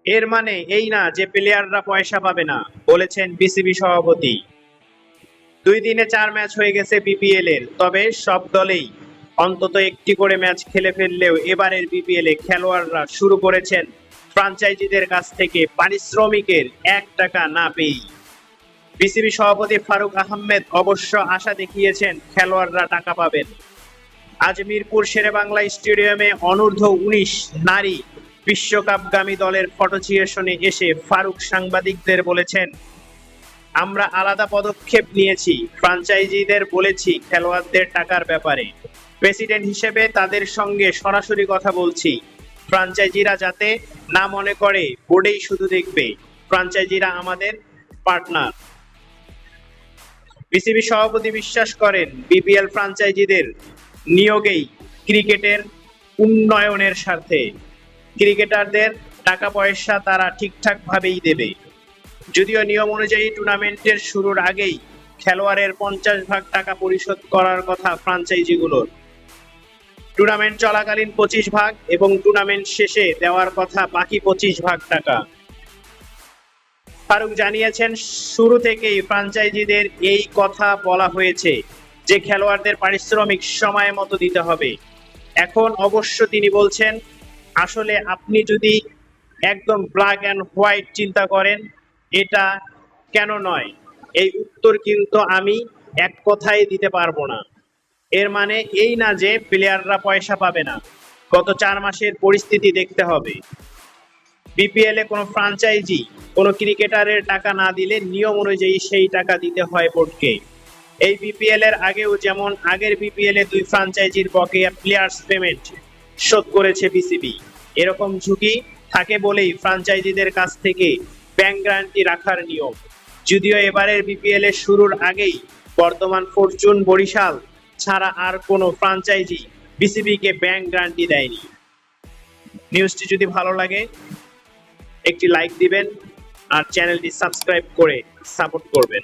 এর মানে এই না যে প্লেয়াররা পয়সা পাবে না, বলেছেন বিসিবি সভাপতি। 2 দিনে 4 ম্যাচ হয়ে গেছে বিপিএল এর, তবে সব দলেই অন্তত একটি করে ম্যাচ খেলে ফেললেও এবারের বিপিএল এ খেলোয়াড়রা শুরু করেছেন ফ্রাঞ্চাইজিদের কাছ থেকে পারিশ্রমিকের 1 টাকা না পেয়েই। বিসিবি সভাপতি ফারুক আহমেদ অবশ্য আশা দেখিয়েছেন খেলোয়াড়রা টাকা পাবেন। আজ মিরপুর শেরেবাংলা স্টেডিয়ামে অনূর্ধ্ব-19 নারী বিশ্বকাপগামী দলের ফটো সেশনে এসে ফারুক সাংবাদিকদের বলেছেন, আমরা আলাদা পদক্ষেপ নিয়েছি, ফ্রাঞ্চাইজিদের বলেছি খেলোয়াড়দের টাকার ব্যাপারে। প্রেসিডেন্ট হিসেবে তাদের সঙ্গে সরাসরি কথা বলছি। ফ্রাঞ্চাইজিরা যাতে না মনে করে বোর্ডেই শুধু দেখবে, ফ্রাঞ্চাইজিরা আমাদের পার্টনার। বিসিবি সভাপতি বিশ্বাস করেন বিপিএল ফ্রাঞ্চাইজিদের নিয়োগেই ক্রিকেটের উন্নয়নের স্বার্থে। ক্রিকেটারদের টাকা পয়সা তারা ঠিকঠাক ভাবেই দেবে। যদিও নিয়ম অনুযায়ী টুর্নামেন্টের শুরুর আগেই খেলোয়াড়ের 50% টাকা পরিশোধ করার কথা ফ্রাঞ্চাইজিগুলোর। টুর্নামেন্ট চলাকালীন 25% এবং টুর্নামেন্ট শেষে দেওয়ার কথা বাকি 25% টাকা। ফারুক জানিয়েছেন, শুরু থেকেই ফ্রাঞ্চাইজিদের এই কথা বলা হয়েছে যে খেলোয়াড়দের পারিশ্রমিক সময় মতো দিতে হবে। এখন অবশ্য তিনি বলছেন, আসলে আপনি যদি একদম ব্ল্যাক অ্যান্ড হোয়াইট চিন্তা করেন, এটা কেন নয়, এই উত্তর কিন্তু আমি এক কথায় দিতে পারবো না। এর মানে এই না যে প্লেয়াররা পয়সা পাবে না, গত 4 মাসের পরিস্থিতি দেখতে হবে। বিপিএল এ কোনো ফ্রাঞ্চাইজি কোনো ক্রিকেটারের টাকা না দিলে নিয়ম অনুযায়ী সেই টাকা দিতে হয় বোর্ডকে। এই বিপিএল এর আগেও যেমন আগের বিপিএল এ 2 ফ্রাঞ্চাইজির বকেয়া প্লেয়ার্স পেমেন্ট শোধ করেছে বিসিবি। এরকম ঝুঁকি থাকে বলেই ফ্রাঞ্চাইজিদের কাছ থেকে ব্যাংক গ্যারান্টি রাখার নিয়ম। যদিও এবারের বিপিএল এর শুরুর আগেই বর্তমান ফরচুন বরিশাল ছাড়া আর কোনো ফ্রাঞ্চাইজি বিসিবিকে ব্যাংক গ্যারান্টি দেয়নি। নিউজটি যদি ভালো লাগে একটি লাইক দিবেন আর চ্যানেলটি সাবস্ক্রাইব করে সাপোর্ট করবেন।